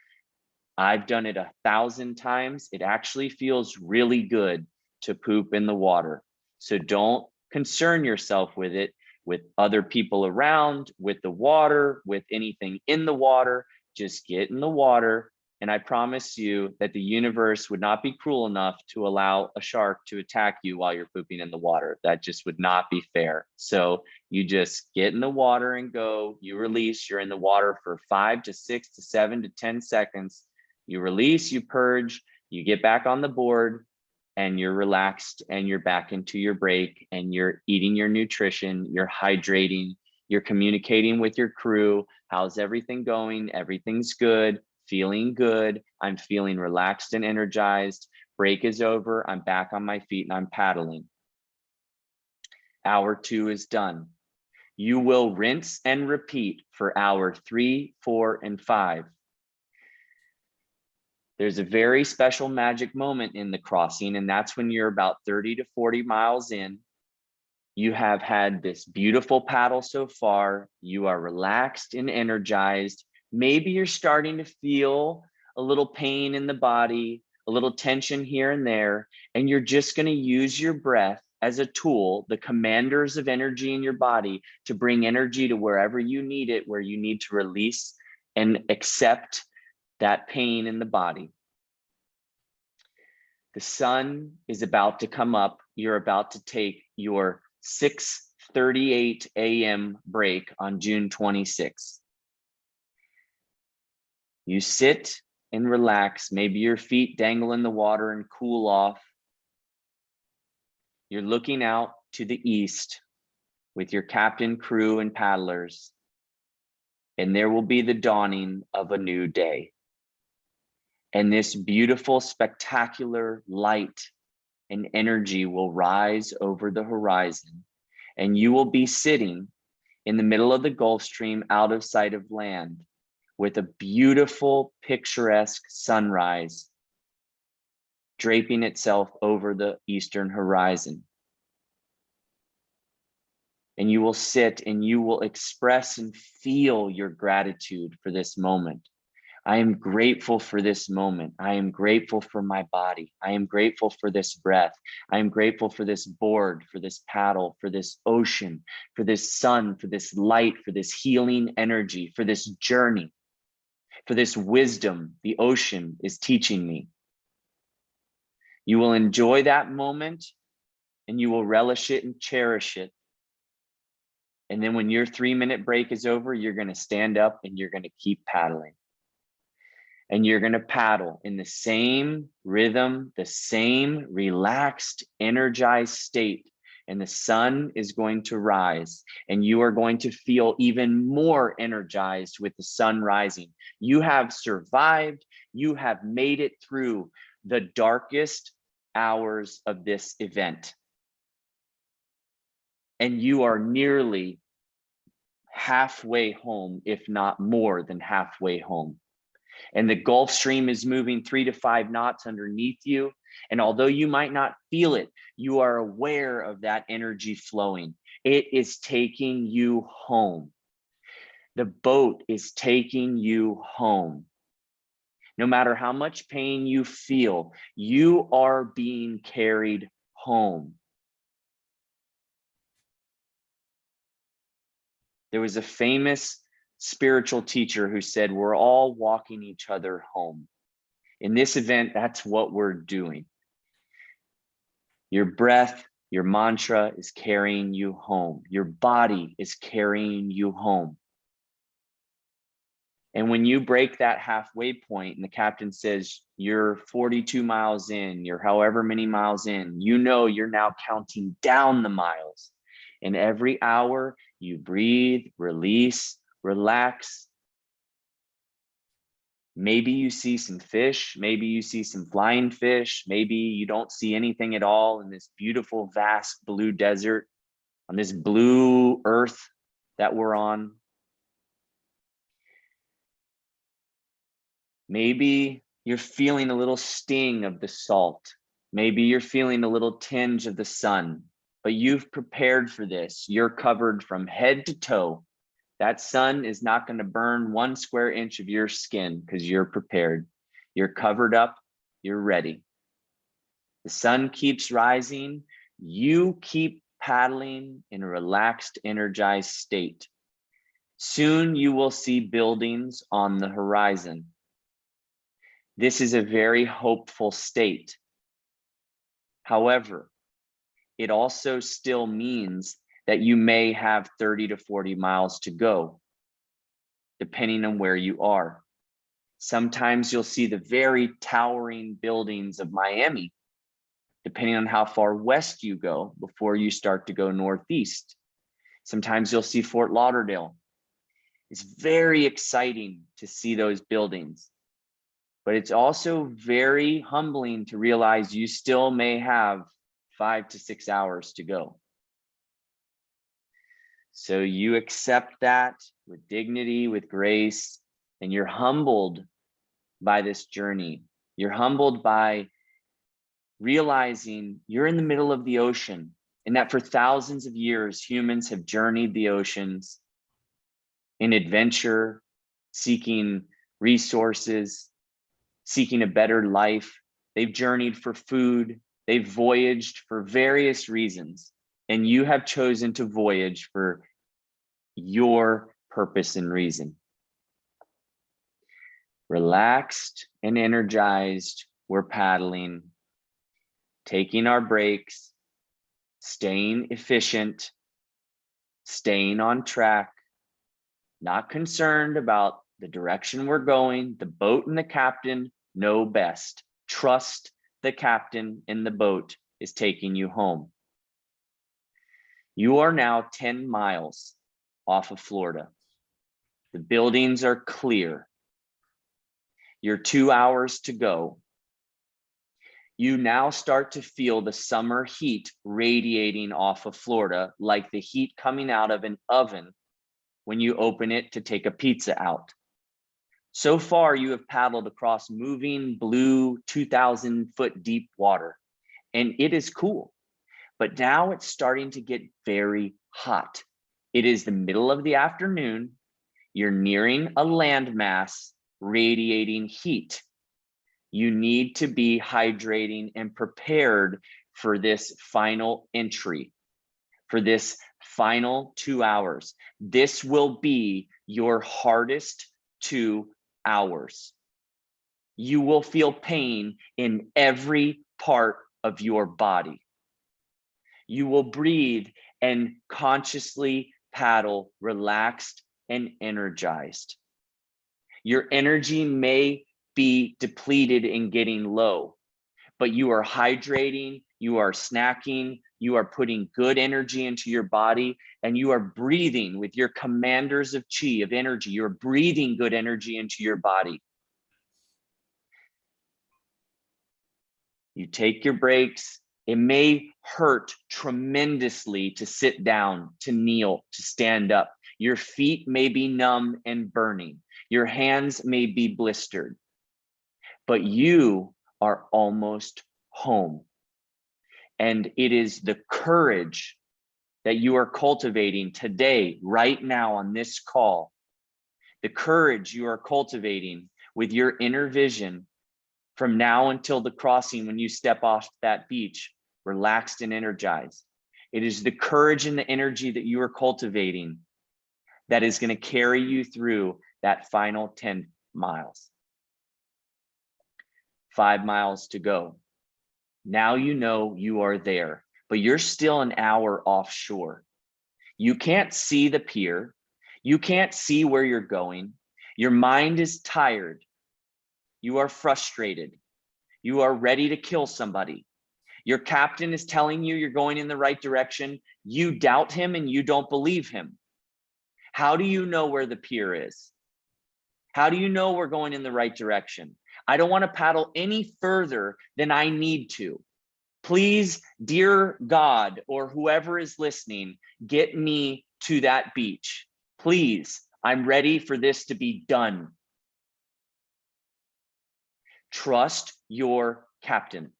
[SPEAKER 1] I've done it 1,000 times. It actually feels really good to poop in the water. So don't concern yourself with it, with other people around, with the water, with anything in the water. Just get in the water. And I promise you that the universe would not be cruel enough to allow a shark to attack you while you're pooping in the water. That just would not be fair. So you just get in the water and go, you release, you're in the water for 5 to 6 to 7 to 10 seconds. You release, you purge, you get back on the board and you're relaxed and you're back into your break and you're eating your nutrition, you're hydrating, you're communicating with your crew. How's everything going? Everything's good. Feeling good. I'm feeling relaxed and energized. Break is over. I'm back on my feet and I'm paddling. Hour 2 is done. You will rinse and repeat for hour 3, 4, and 5. There's a very special magic moment in the crossing, and that's when you're about 30 to 40 miles in. You have had this beautiful paddle so far. You are relaxed and energized. Maybe you're starting to feel a little pain in the body, a little tension here and there, and you're just going to use your breath as a tool, the commanders of energy in your body, to bring energy to wherever you need it, where you need to release and accept that pain in the body. The sun is about to come up. You're about to take your 6:38 a.m. break on June 26th. You sit and relax. Maybe your feet dangle in the water and cool off. You're looking out to the east with your captain, crew, and paddlers, and there will be the dawning of a new day. And this beautiful, spectacular light and energy will rise over the horizon, and you will be sitting in the middle of the Gulf Stream out of sight of land with a beautiful, picturesque sunrise draping itself over the eastern horizon. And you will sit and you will express and feel your gratitude for this moment. I am grateful for this moment. I am grateful for my body. I am grateful for this breath. I am grateful for this board, for this paddle, for this ocean, for this sun, for this light, for this healing energy, for this journey, for this wisdom the ocean is teaching me. You will enjoy that moment and you will relish it and cherish it. And then when your 3-minute break is over, you're going to stand up and you're going to keep paddling. And you're going to paddle in the same rhythm, the same relaxed, energized state. And the sun is going to rise and you are going to feel even more energized with the sun rising. You have survived. You have made it through the darkest hours of this event. And you are nearly halfway home, if not more than halfway home. And the Gulf Stream is moving 3 to 5 knots underneath you. And although you might not feel it, you are aware of that energy flowing. It is taking you home. The boat is taking you home. No matter how much pain you feel, you are being carried home. There was a famous spiritual teacher who said, we're all walking each other home. In this event, that's what we're doing. Your breath, your mantra is carrying you home. Your body is carrying you home. And when you break that halfway point and the captain says, you're 42 miles in, you're however many miles in, you know you're now counting down the miles. And every hour you breathe, release, relax. Maybe you see some fish, maybe you see some flying fish, maybe you don't see anything at all in this beautiful, vast blue desert, on this blue earth that we're on. Maybe you're feeling a little sting of the salt. Maybe you're feeling a little tinge of the sun, but you've prepared for this. You're covered from head to toe. That sun is not going to burn 1 square inch of your skin because you're prepared. You're covered up. You're ready. The sun keeps rising. You keep paddling in a relaxed, energized state. Soon you will see buildings on the horizon. This is a very hopeful state. However, it also still means that you may have 30 to 40 miles to go, depending on where you are. Sometimes you'll see the very towering buildings of Miami, depending on how far west you go before you start to go northeast. Sometimes you'll see Fort Lauderdale. It's very exciting to see those buildings, but it's also very humbling to realize you still may have 5 to 6 hours to go. So you accept that with dignity, with grace, and you're humbled by this journey. You're humbled by realizing you're in the middle of the ocean and that for thousands of years, humans have journeyed the oceans in adventure, seeking resources, seeking a better life. They've journeyed for food. They've voyaged for various reasons. And you have chosen to voyage for your purpose and reason. Relaxed and energized, we're paddling. taking our breaks, staying efficient, staying on track, not concerned about the direction we're going. The boat and the captain know best. Trust the captain in the boat is taking you home. You are now 10 miles off of Florida. The buildings are clear. You're 2 hours to go. You now start to feel the summer heat radiating off of Florida, like the heat coming out of an oven when you open it to take a pizza out. So far, you have paddled across moving blue 2,000-foot deep water, and it is cool. But now it's starting to get very hot. It is the middle of the afternoon. You're nearing a landmass radiating heat. You need to be hydrating and prepared for this final entry, for this final 2 hours. This will be your hardest 2 hours. You will feel pain in every part of your body. You will breathe and consciously paddle, relaxed and energized. Your energy may be depleted and getting low, but you are hydrating, you are snacking, you are putting good energy into your body, and you are breathing with your commanders of chi, of energy. You're breathing good energy into your body. You take your breaks. It may hurt tremendously to sit down, to kneel, to stand up. Your feet may be numb and burning. Your hands may be blistered, but you are almost home. And it is the courage that you are cultivating today, right now on this call, the courage you are cultivating with your inner vision from now until the crossing when you step off that beach, relaxed and energized. It is the courage and the energy that you are cultivating that is going to carry you through that final 10 miles. 5 miles to go. Now you know you are there, but you're still an hour offshore. You can't see the pier. You can't see where you're going. Your mind is tired. You are frustrated. You are ready to kill somebody. Your captain is telling you you're going in the right direction. You doubt him and you don't believe him. How do you know where the pier is? How do you know we're going in the right direction? I don't want to paddle any further than I need to. Please, dear God, or whoever is listening, get me to that beach. Please, I'm ready for this to be done. Trust your captain.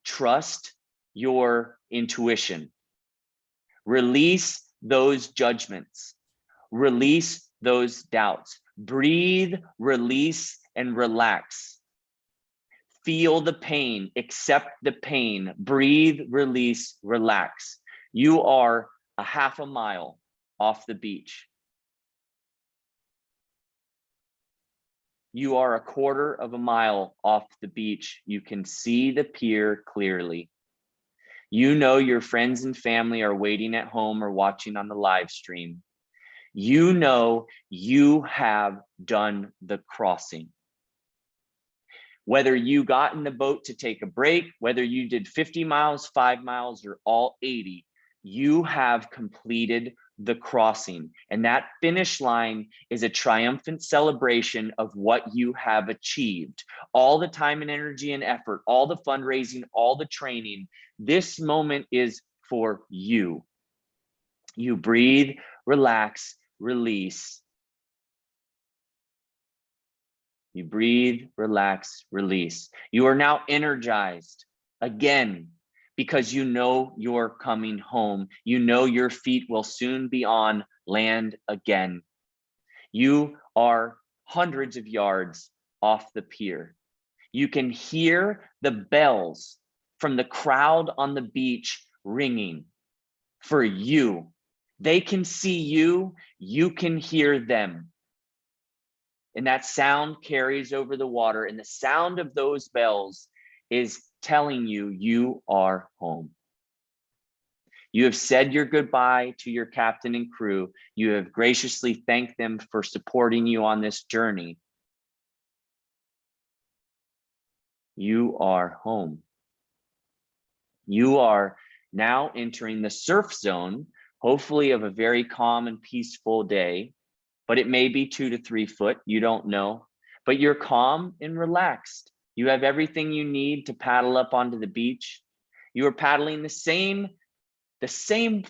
[SPEAKER 1] Trust your intuition. Release those judgments. Release those doubts. Breathe, release, and relax. Feel the pain, accept the pain, breathe, release, relax. You are a half a mile off the beach. You are a quarter of a mile off the beach. You can see the pier clearly. You know your friends and family are waiting at home or watching on the live stream. You know you have done the crossing. Whether you got in the boat to take a break, whether you did 50 miles, 5 miles, or all 80, you have completed the crossing. And that finish line is a triumphant celebration of what you have achieved. All the time and energy and effort, all the fundraising, all the training. This moment is for you. You breathe, relax, release. You breathe, relax, release. You are now energized again because you know you're coming home. You know your feet will soon be on land again. You are hundreds of yards off the pier. You can hear the bells from the crowd on the beach ringing for you. They can see you, you can hear them. And that sound carries over the water, and the sound of those bells is telling you you are home. You have said your goodbye to your captain and crew. You have graciously thanked them for supporting you on this journey. You are home. You are now entering the surf zone, hopefully of a very calm and peaceful day, but it may be 2 to 3 foot. You don't know, but you're calm and relaxed. You have everything you need to paddle up onto the beach. You are paddling the same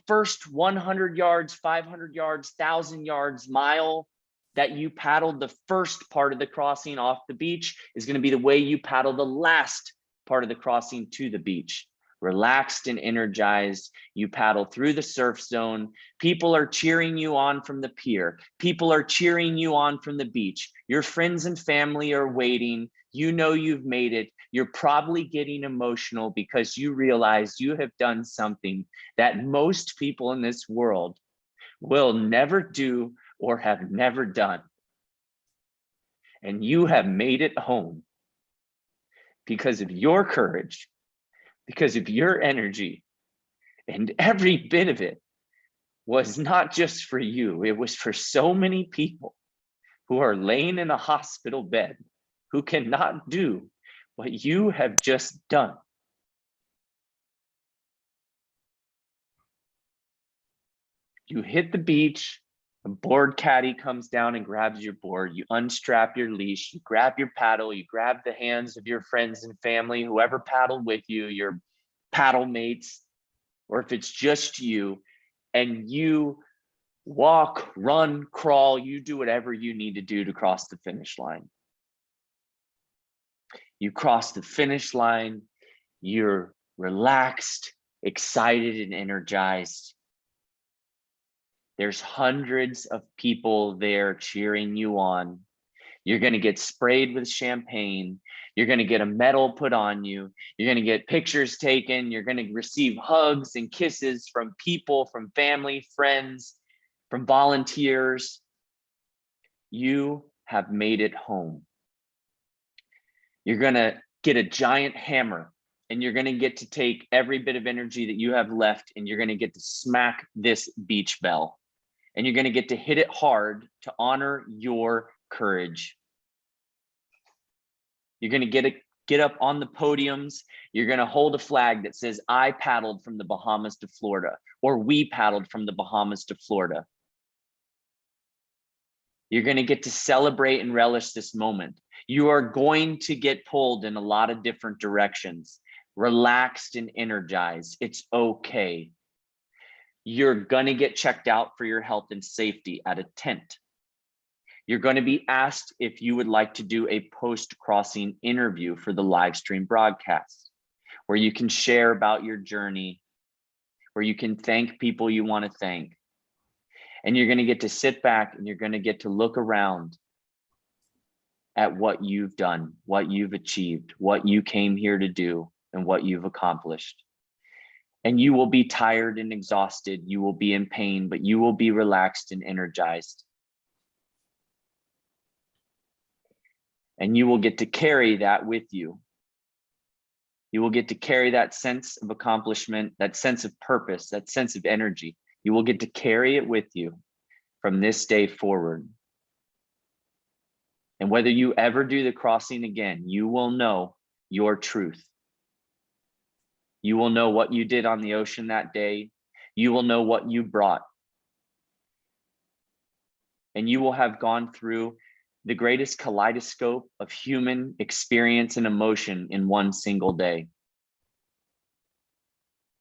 [SPEAKER 1] first 100 yards, 500 yards, 1,000 yards, mile that you paddled the first part of the crossing off the beach is going to be the way you paddle the last part of the crossing to the beach. Relaxed and energized, you paddle through the surf zone. People are cheering you on from the pier. People are cheering you on from the beach. Your friends and family are waiting. You know you've made it. You're probably getting emotional because you realize you have done something that most people in this world will never do or have never done. And you have made it home because of your courage, because of your energy, and every bit of it was not just for you. It was for so many people who are laying in a hospital bed who cannot do what you have just done. You hit the beach, a board caddy comes down and grabs your board. You unstrap your leash, you grab your paddle, you grab the hands of your friends and family, whoever paddled with you, your paddle mates, or if it's just you, and you walk, run, crawl, you do whatever you need to do to cross the finish line. You cross the finish line, you're relaxed, excited, and energized. There's hundreds of people there cheering you on. You're going to get sprayed with champagne. You're going to get a medal put on you. You're going to get pictures taken. You're going to receive hugs and kisses from people, from family, friends, from volunteers. You have made it home. You're going to get a giant hammer, and you're going to get to take every bit of energy that you have left, and you're going to get to smack this beach bell. And you're going to get to hit it hard to honor your courage. You're going to get up on the podiums. You're going to hold a flag that says, I paddled from the Bahamas to Florida, or we paddled from the Bahamas to Florida. You're going to get to celebrate and relish this moment. You are going to get pulled in a lot of different directions, relaxed and energized. It's okay. You're going to get checked out for your health and safety at a tent. You're going to be asked if you would like to do a post-crossing interview for the live stream broadcast, where you can share about your journey, where you can thank people you want to thank. And you're going to get to sit back and you're going to get to look around at what you've done, what you've achieved, what you came here to do, and what you've accomplished. And you will be tired and exhausted. You will be in pain, but you will be relaxed and energized. And you will get to carry that with you. You will get to carry that sense of accomplishment, that sense of purpose, that sense of energy. You will get to carry it with you from this day forward. And whether you ever do the crossing again, you will know your truth. You will know what you did on the ocean that day. You will know what you brought. And you will have gone through the greatest kaleidoscope of human experience and emotion in one single day.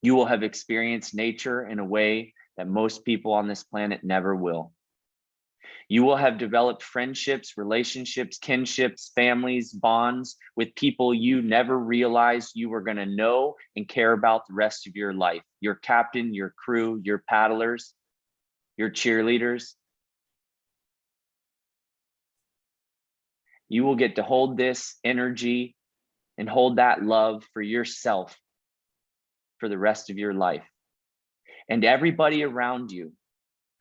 [SPEAKER 1] You will have experienced nature in a way that most people on this planet never will. You will have developed friendships, relationships, kinships, families, bonds with people you never realized you were going to know and care about the rest of your life. Your captain, your crew, your paddlers, your cheerleaders. You will get to hold this energy and hold that love for yourself for the rest of your life. And everybody around you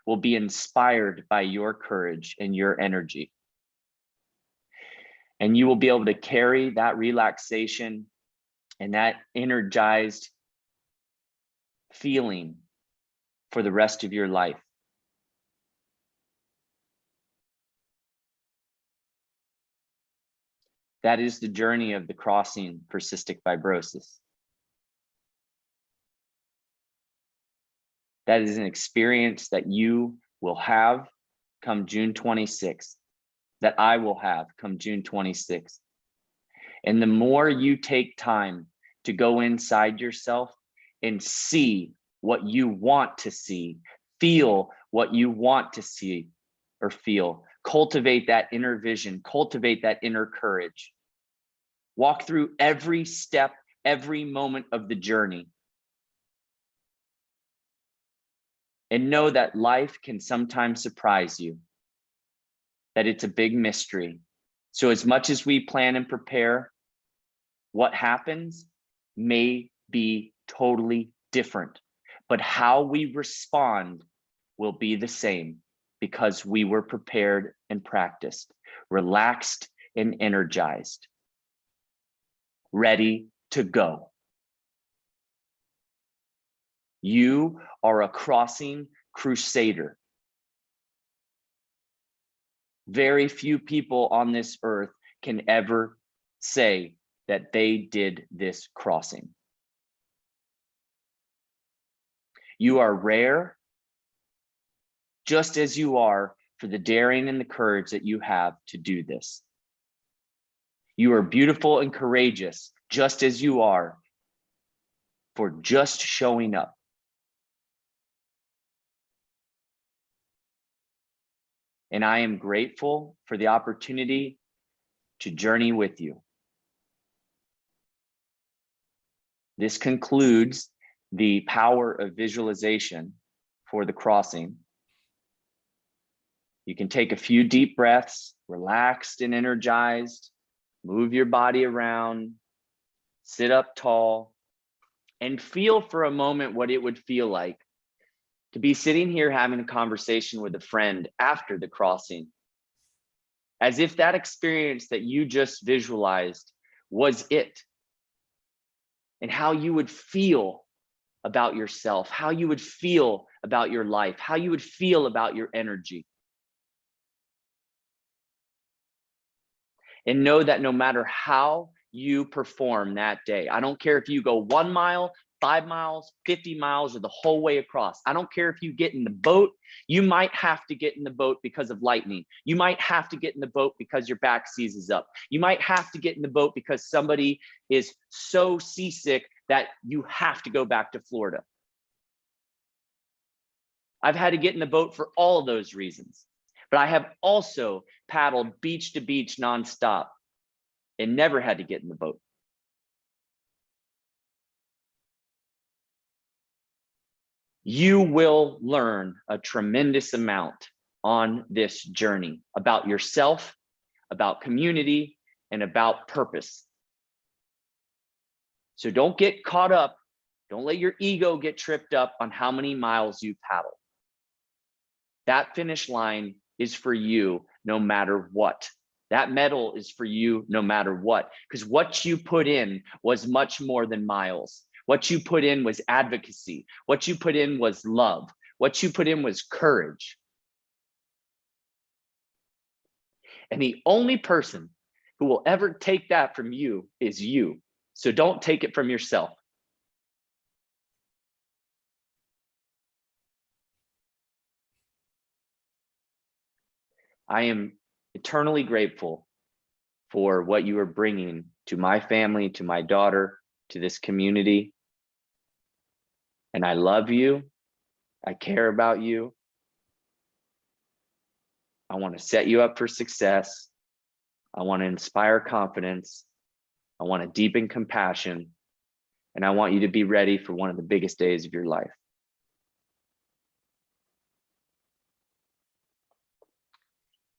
[SPEAKER 1] will be inspired by your courage and your energy. And you will be able to carry that relaxation and that energized feeling for the rest of your life. That is the journey of the crossing for cystic fibrosis. That is an experience that you will have come June 26th, that I will have come June 26th. And the more you take time to go inside yourself and see what you want to see, feel what you want to see or feel, cultivate that inner vision, cultivate that inner courage. Walk through every step, every moment of the journey. And know that life can sometimes surprise you, that it's a big mystery. So as much as we plan and prepare, what happens may be totally different, but how we respond will be the same because we were prepared and practiced, relaxed and energized, ready to go. You are a crossing crusader. Very few people on this earth can ever say that they did this crossing. You are rare, just as you are for the daring and the courage that you have to do this. You are beautiful and courageous, just as you are for just showing up. And I am grateful for the opportunity to journey with you. This concludes the power of visualization for the crossing. You can take a few deep breaths, relaxed and energized, move your body around, sit up tall, and feel for a moment what it would feel like to be sitting here having a conversation with a friend after the crossing, as if that experience that you just visualized was it, and how you would feel about yourself, how you would feel about your life, how you would feel about your energy. And know that no matter how you perform that day, I don't care if you go 1 mile, 5 miles, 50 miles, or the whole way across. I don't care if you get in the boat. You might have to get in the boat because of lightning. You might have to get in the boat because your back seizes up. You might have to get in the boat because somebody is so seasick that you have to go back to Florida. I've had to get in the boat for all of those reasons, but I have also paddled beach to beach nonstop and never had to get in the boat. You will learn a tremendous amount on this journey about yourself, about community, and about purpose. So don't get caught up. Don't let your ego get tripped up on how many miles you paddle. That finish line is for you no matter what. That medal is for you no matter what, because what you put in was much more than miles. What you put in was advocacy. What you put in was love. What you put in was courage. And the only person who will ever take that from you is you. So don't take it from yourself. I am eternally grateful for what you are bringing to my family, to my daughter, to this community. And I love you. I care about you. I want to set you up for success. I want to inspire confidence. I want to deepen compassion. And I want you to be ready for one of the biggest days of your life.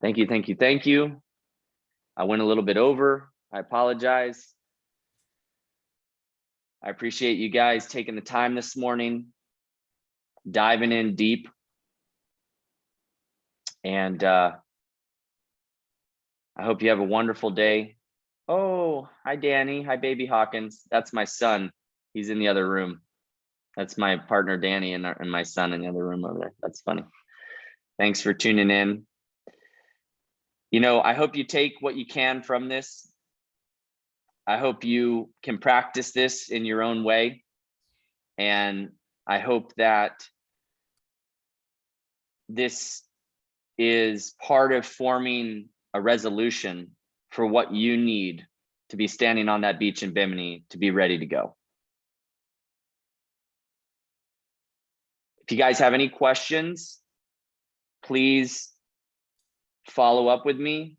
[SPEAKER 1] Thank you, thank you, thank you. I went a little bit over. I apologize. I appreciate you guys taking the time this morning, diving in deep. And I hope you have a wonderful day. Oh, hi, Danny. Hi, baby Hawkins. That's my son. He's in the other room. That's my partner, Danny, and my son in the other room over there. That's funny. Thanks for tuning in. You know, I hope you take what you can from this. I hope you can practice this in your own way. And I hope that this is part of forming a resolution for what you need to be standing on that beach in Bimini to be ready to go. If you guys have any questions, please follow up with me.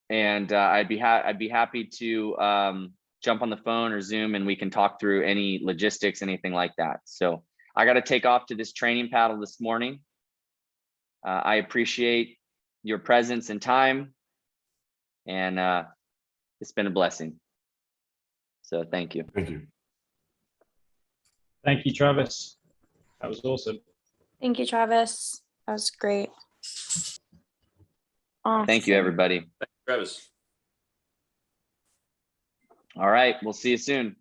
[SPEAKER 1] And I'd be happy to jump on the phone or Zoom and we can talk through any logistics, anything like that. So I got to take off to this training paddle this morning. I appreciate your presence and time, and it's been a blessing. So thank you.
[SPEAKER 2] Thank you.
[SPEAKER 3] Thank you, Travis. That was awesome.
[SPEAKER 4] Thank you, Travis. That was great. Awesome.
[SPEAKER 1] Thank you, everybody.
[SPEAKER 2] Travis.
[SPEAKER 1] All right, we'll see you soon.